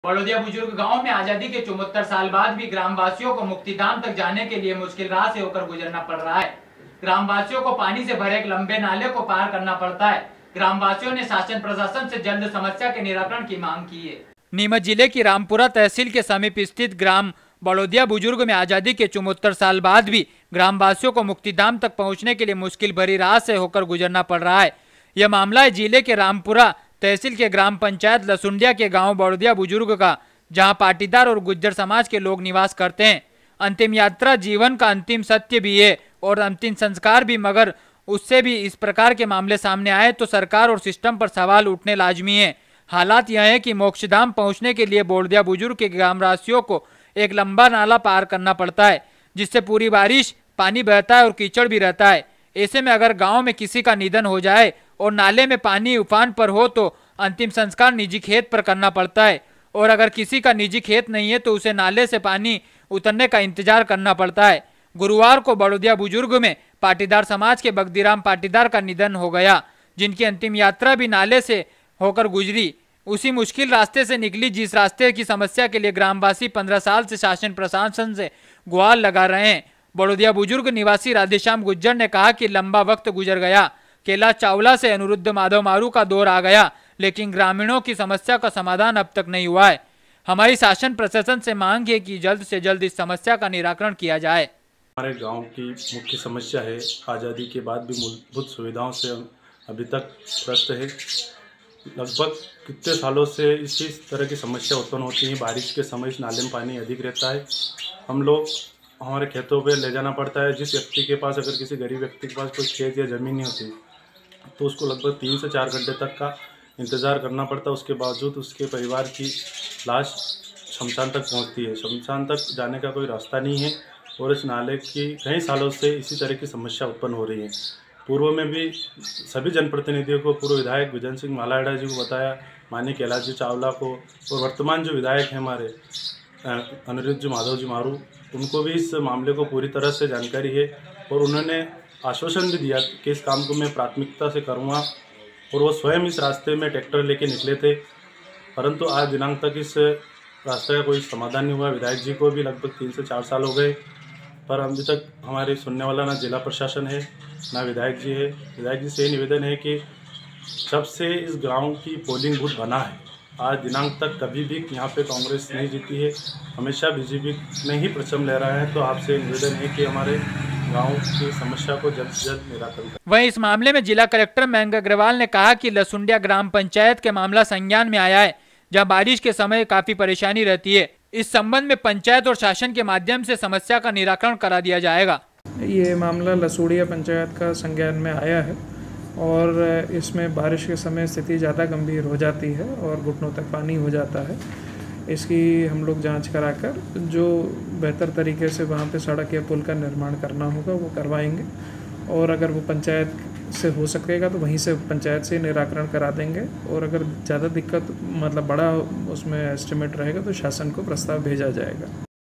बड़ौदिया बुजुर्ग गांव में आजादी के 74 साल बाद भी ग्रामवासियों को मुक्तिधाम तक जाने के लिए मुश्किल राह से होकर गुजरना पड़ रहा है। ग्रामवासियों को पानी से भरे एक लंबे नाले को पार करना पड़ता है। ग्रामवासियों ने शासन प्रशासन से जल्द समस्या के निराकरण की मांग की है। नीमच जिले की रामपुरा तहसील के समीप स्थित ग्राम बड़ौदिया बुजुर्ग में आजादी के 74 साल बाद भी ग्रामवासियों को मुक्तिधाम तक पहुंचने के लिए मुश्किल भरी राह से होकर गुजरना पड़ रहा है। यह मामला है जिले के रामपुरा तहसील के ग्राम पंचायत लसुंडिया के गांव बड़ौदिया बुजुर्ग का, जहां पाटीदार और गुज्जर समाज के लोग निवास करते हैं। अंतिम यात्रा जीवन का अंतिम सत्य भी है और अंतिम संस्कार भी, मगर उससे भी इस प्रकार के मामले सामने आए तो सरकार और सिस्टम पर सवाल उठने लाजमी है। हालात यह है कि मोक्षधाम पहुंचने के लिए बड़ौदिया बुजुर्ग के ग्रामवासियों को एक लंबा नाला पार करना पड़ता है, जिससे पूरी बारिश पानी बहता है और कीचड़ भी रहता है। ऐसे में अगर गांव में किसी का निधन हो जाए और नाले में पानी उफान पर हो तो अंतिम संस्कार निजी खेत पर करना पड़ता है, और अगर किसी का निजी खेत नहीं है तो उसे नाले से पानी उतरने का इंतजार करना पड़ता है। गुरुवार को बड़ौदिया बुजुर्ग में पाटीदार समाज के बगदीराम पाटीदार का निधन हो गया, जिनकी अंतिम यात्रा भी नाले से होकर गुजरी। उसी मुश्किल रास्ते से निकली जिस रास्ते की समस्या के लिए ग्रामवासी 15 साल से शासन प्रशासन से गुहार लगा रहे हैं। बड़ौदिया बुजुर्ग निवासी राधेश्याम गुज्जर ने कहा कि लंबा वक्त गुजर गया, कैलाश चावला से अनिरुद्ध माधव मारू का दौर आ गया, लेकिन ग्रामीणों की समस्या का समाधान अब तक नहीं हुआ है। हमारी शासन प्रशासन से मांग है कि जल्द से जल्द इस समस्या का निराकरण किया जाए। हमारे गांव की मुख्य समस्या है, आज़ादी के बाद भी मूलभूत सुविधाओं से अभी तक ग्रस्त है। लगभग कितने सालों से इसी तरह की समस्या उत्पन्न होती है। बारिश के समय इस नाले में पानी अधिक रहता है। हम लोग हमारे खेतों पे ले जाना पड़ता है। जिस व्यक्ति के पास, अगर किसी गरीब व्यक्ति के पास कोई खेत या ज़मीन नहीं होती तो उसको लगभग 3 से 4 घंटे तक का इंतज़ार करना पड़ता है। उसके बावजूद उसके परिवार की लाश शमशान तक पहुंचती है। शमशान तक जाने का कोई रास्ता नहीं है और इस नाले की कई सालों से इसी तरह की समस्या उत्पन्न हो रही है। पूर्व में भी सभी जनप्रतिनिधियों को, पूर्व विधायक विजन सिंह मालाडा जी को बताया, माननीय कैलाश जी चावला को, और वर्तमान जो विधायक हैं हमारे अनिरुद्ध जी माधव जी मारू, उनको भी इस मामले को पूरी तरह से जानकारी है और उन्होंने आश्वासन भी दिया कि इस काम को मैं प्राथमिकता से करूँगा। और वो स्वयं इस रास्ते में ट्रैक्टर लेके निकले थे, परंतु आज दिनांक तक इस रास्ते का कोई समाधान नहीं हुआ। विधायक जी को भी लगभग 3 से 4 साल हो गए, पर अभी तक हमारे सुनने वाला ना जिला प्रशासन है ना विधायक जी है। विधायक जी से निवेदन है कि जब से इस गांव की पोलिंग बूथ बना है आज दिनांक तक कभी भी यहाँ पे कांग्रेस नहीं जीती है, हमेशा बीजेपी में ही परचम ले रहा है। तो आपसे निवेदन है कि हमारे गांव की समस्या को जल्द से जल्द निराकरण करें। वहीं इस मामले में जिला कलेक्टर मयंक अग्रवाल ने कहा कि लसुंडिया ग्राम पंचायत के मामला संज्ञान में आया है, जहां बारिश के समय काफी परेशानी रहती है। इस संबंध में पंचायत और शासन के माध्यम से समस्या का निराकरण करा दिया जाएगा। ये मामला लसुंडिया पंचायत का संज्ञान में आया है और इसमें बारिश के समय स्थिति ज़्यादा गंभीर हो जाती है और घुटनों तक पानी हो जाता है। इसकी हम लोग जांच कराकर जो बेहतर तरीके से वहाँ पे सड़क या पुल का निर्माण करना होगा वो करवाएंगे, और अगर वो पंचायत से हो सकेगा तो वहीं से पंचायत से निराकरण करा देंगे, और अगर ज़्यादा दिक्कत मतलब बड़ा उसमें एस्टिमेट रहेगा तो शासन को प्रस्ताव भेजा जाएगा।